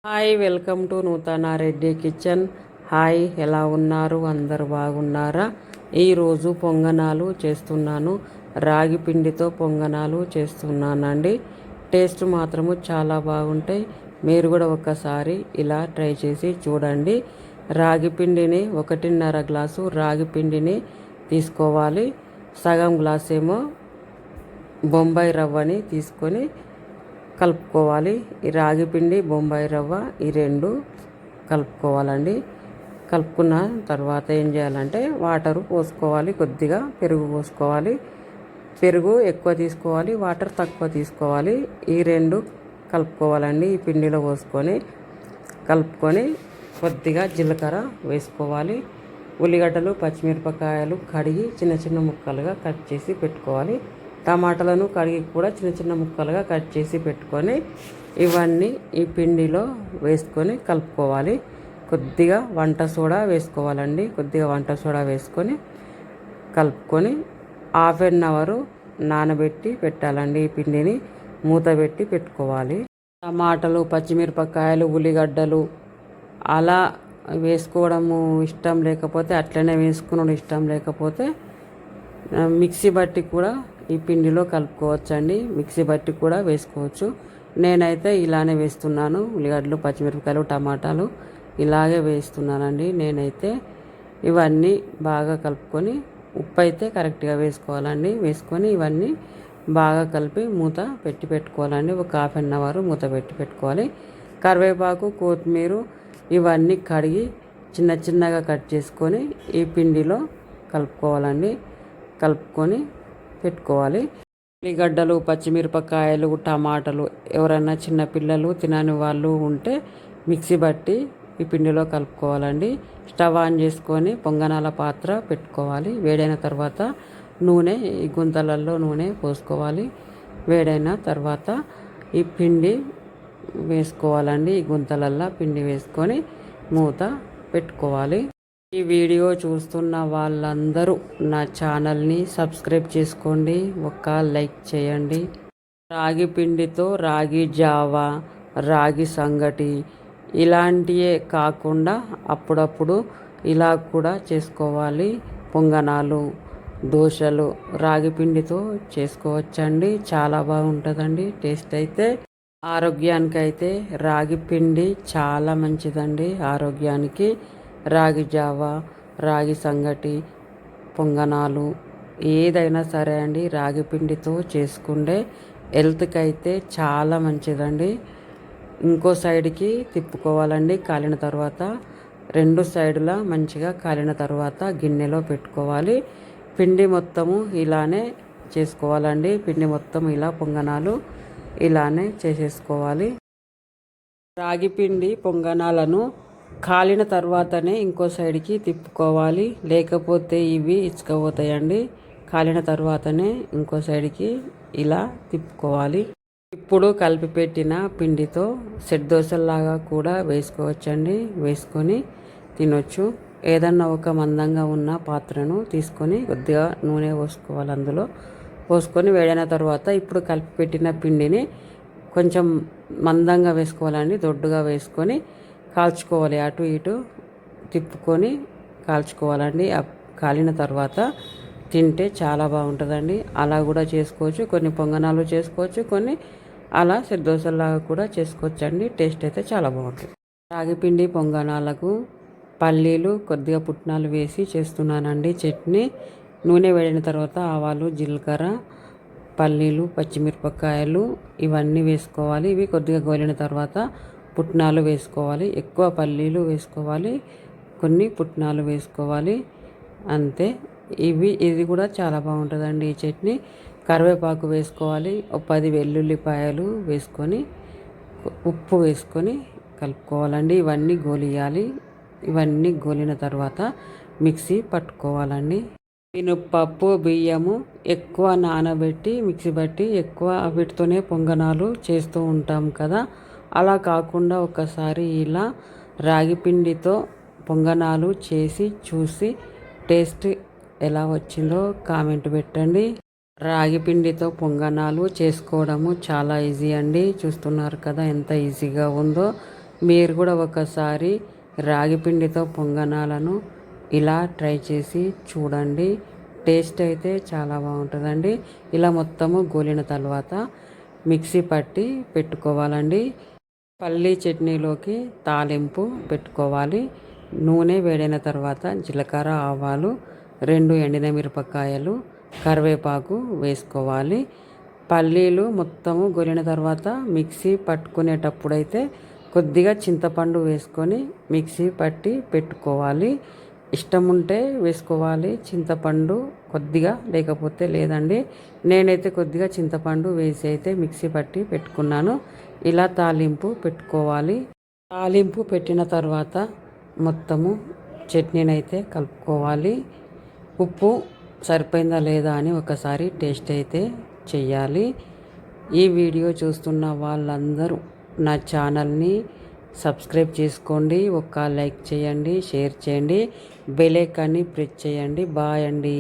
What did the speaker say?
Hi, welcome to నూతన Reddy kitchen. Hi, ఎలా ఉన్నారు? అందరు బాగున్నారా? ఈరోజు పొంగనాలు చేస్తున్నాను. రాగి పిండితో పొంగనాలు చేస్తున్నానండి. టేస్ట్ మాత్రము చాలా బాగుంటాయి. మీరు కూడా ఒకసారి ఇలా ట్రై చేసి చూడండి. రాగి పిండిని 1.5 గ్లాసు రాగి పిండిని తీసుకోవాలి. సగం గ్లాస్ ఏమో బొంబాయి రవ్వని తీసుకొని కలుపుకోవాలి. ఈ రాగి పిండి బొంబాయి రవ్వ ఈ రెండు కలుపుకోవాలండి. కలుపుకున్న తర్వాత ఏం చేయాలంటే వాటరు పోసుకోవాలి, కొద్దిగా పెరుగు పోసుకోవాలి. పెరుగు ఎక్కువ తీసుకోవాలి, వాటర్ తక్కువ తీసుకోవాలి. ఈ రెండు కలుపుకోవాలండి. ఈ పిండిలో పోసుకొని కలుపుకొని కొద్దిగా జీలకర్ర వేసుకోవాలి. ఉల్లిగడ్డలు పచ్చిమిరపకాయలు కడిగి చిన్న చిన్న ముక్కలుగా కట్ చేసి పెట్టుకోవాలి. టమాటాలను కడిగి కూడా చిన్న చిన్న ముక్కలుగా కట్ చేసి పెట్టుకొని ఇవన్నీ ఈ పిండిలో వేసుకొని కలుపుకోవాలి. కొద్దిగా వంట సోడా వేసుకోవాలండి. కొద్దిగా వంట సోడా వేసుకొని కలుపుకొని 1/2 అవర్ నానబెట్టి పెట్టాలండి. ఈ పిండిని మూత పెట్టి పెట్టుకోవాలి. టమాటాలు పచ్చిమిరపకాయలు ఉల్లిగడ్డలు అలా వేసుకోవడము ఇష్టం లేకపోతే అట్లనే వేసుకునడం ఇష్టం లేకపోతే మిక్సీ బట్టి కూడా ఈ పిండిలో కలుపుకోవచ్చండి. మిక్సీ బట్టి కూడా వేసుకోవచ్చు. నేనైతే ఇలానే వేస్తున్నాను. ఉల్లిగడ్డలు పచ్చిమిరపకాయలు టమాటాలు ఇలాగే వేస్తున్నానండి. నేనైతే ఇవన్నీ బాగా కలుపుకొని ఉప్పు అయితే కరెక్ట్గా వేసుకోవాలండి. వేసుకొని ఇవన్నీ బాగా కలిపి మూత పెట్టి పెట్టుకోవాలండి. ఒక 1/2 అవర్ మూత పెట్టి పెట్టుకోవాలి. కరివేపాకు కొత్తిమీర ఇవన్నీ కడిగి చిన్న చిన్నగా కట్ చేసుకొని ఈ పిండిలో కలుపుకోవాలండి. కలుపుకొని పెట్టుకోవాలి. ఉల్లిగడ్డలు పచ్చిమిరపకాయలు టమాటాలు ఎవరైనా చిన్నపిల్లలు తినని వాళ్ళు ఉంటే మిక్సీ బట్టి ఈ పిండిలో కలుపుకోవాలండి. స్టవ్ ఆన్ చేసుకొని పొంగనాల పాత్ర పెట్టుకోవాలి. వేడైన తర్వాత నూనె ఈ గుంతలలో నూనె పోసుకోవాలి. వేడైన తర్వాత ఈ పిండి వేసుకోవాలండి. ఈ గుంతలల్లో పిండి వేసుకొని మూత పెట్టుకోవాలి. ఈ వీడియో చూస్తున్న వాళ్ళందరూ నా ఛానల్ని సబ్స్క్రైబ్ చేసుకోండి, ఒక లైక్ చేయండి. రాగి పిండితో రాగి జావా, రాగి సంగటి ఇలాంటివే కాకుండా అప్పుడప్పుడు ఇలా కూడా చేసుకోవాలి. పొంగనాలు దోశలు రాగి పిండితో చేసుకోవచ్చండి. చాలా బాగుంటుందండి. టేస్ట్ అయితే ఆరోగ్యానికైతే రాగి పిండి చాలా మంచిదండి. ఆరోగ్యానికి రాగి జావా, రాగి సంగటి, పొంగనాలు ఏదైనా సరే అండి రాగి పిండితో చేసుకుంటే హెల్త్కి అయితే చాలా మంచిదండి. ఇంకో సైడ్కి తిప్పుకోవాలండి. కాలిన తర్వాత 2 సైడులా మంచిగా కాలిన తర్వాత గిన్నెలో పెట్టుకోవాలి. పిండి మొత్తము ఇలానే చేసుకోవాలండి. పిండి మొత్తం ఇలా పొంగనాలు ఇలానే చేసేసుకోవాలి. రాగి పిండి పొంగనాలను కాలిన తర్వాతనే ఇంకో సైడ్కి తిప్పుకోవాలి, లేకపోతే ఇవి ఇచ్చుకపోతాయండి. కాలిన తర్వాతనే ఇంకో సైడ్కి ఇలా తిప్పుకోవాలి. ఇప్పుడు కలిపి పెట్టిన పిండితో సెట్ దోశల్లాగా కూడా వేసుకోవచ్చండి. వేసుకొని తినొచ్చు. ఏదన్నా ఒక మందంగా ఉన్న పాత్రను తీసుకొని కొద్దిగా నూనె పోసుకోవాలి. అందులో పోసుకొని వేడైన తర్వాత ఇప్పుడు కలిపి పెట్టిన పిండిని కొంచెం మందంగా వేసుకోవాలండి. దొడ్డుగా వేసుకొని కాల్చుకోవాలి. అటు ఇటు తిప్పుకొని కాల్చుకోవాలండి. కాలిన తర్వాత తింటే చాలా బాగుంటుందండి. అలా కూడా చేసుకోవచ్చు. కొన్ని పొంగనాలు చేసుకోవచ్చు, కొన్ని అలా దోశలాగా కూడా చేసుకోవచ్చు అండి. టేస్ట్ అయితే చాలా బాగుంటుంది. రాగిపిండి పొంగనాలకు పల్లీలు కొద్దిగా పుట్నాలు వేసి చేస్తున్నానండి చట్నీ. నూనె వేడిన తర్వాత ఆవాలు జీలకర్ర పల్లీలు పచ్చిమిరపకాయలు ఇవన్నీ వేసుకోవాలి. ఇవి కొద్దిగా గోలిన తర్వాత పుట్నాలు వేసుకోవాలి. ఎక్కువ పల్లీలు వేసుకోవాలి, కొన్ని పుట్నాలు వేసుకోవాలి, అంతే. ఇది కూడా చాలా బాగుంటుందండి ఈ చట్నీ. కరివేపాకు వేసుకోవాలి. 10 వెల్లుల్లిపాయలు వేసుకొని ఉప్పు వేసుకొని కలుపుకోవాలండి. ఇవన్నీ గోలియాలి. ఇవన్నీ గోలిన తర్వాత మిక్సీ పట్టుకోవాలండి. మినపప్పు బియ్యము ఎక్కువ నానబెట్టి మిక్సీ బట్టి ఎక్కువ వీటితోనే పొంగనాలు చేస్తూ ఉంటాం కదా. అలా కాకుండా ఒకసారి ఇలా రాగి పిండితో పొంగనాలు చేసి చూసి టేస్ట్ ఎలా వచ్చిందో కామెంట్ పెట్టండి. రాగి పిండితో పొంగనాలు చేసుకోవడము చాలా ఈజీ అండి. చూస్తున్నారు కదా ఎంత ఈజీగా ఉందో. మీరు కూడా ఒకసారి రాగి పిండితో పొంగనాలను ఇలా ట్రై చేసి చూడండి. టేస్ట్ అయితే చాలా బాగుంటుందండి. ఇలా మొత్తము గోలిన తర్వాత మిక్సీ పట్టి పెట్టుకోవాలండి. పల్లీ చట్నీలోకి తాలింపు పెట్టుకోవాలి. నూనె వేడైన తర్వాత జీలకర్ర, ఆవాలు, 2 ఎండిన మిరపకాయలు, కరివేపాకు వేసుకోవాలి. పల్లీలు మొత్తము గొలిన తర్వాత మిక్సీ పట్టుకునేటప్పుడైతే కొద్దిగా చింతపండు వేసుకొని మిక్సీ పట్టి పెట్టుకోవాలి. ఇష్టం ఉంటే వేసుకోవాలి చింతపండు కొద్దిగా, లేకపోతే లేదండి. నేనైతే కొద్దిగా చింతపండు వేసి అయితే మిక్సీ పట్టి పెట్టుకున్నాను. ఇలా తాలింపు పెట్టుకోవాలి. తాలింపు పెట్టిన తర్వాత మొత్తము చట్నీని అయితే కలుపుకోవాలి. ఉప్పు సరిపోయిందా లేదా అని ఒకసారి టేస్ట్ అయితే చెయ్యాలి. ఈ వీడియో చూస్తున్న వాళ్ళందరూ నా ఛానల్ని సబ్స్క్రైబ్ చేసుకోండి. ఒక లైక్ చేయండి, షేర్ చేయండి, బెల్ ఐకాన్ని ప్రెస్ చేయండి. బాయ్ అండి.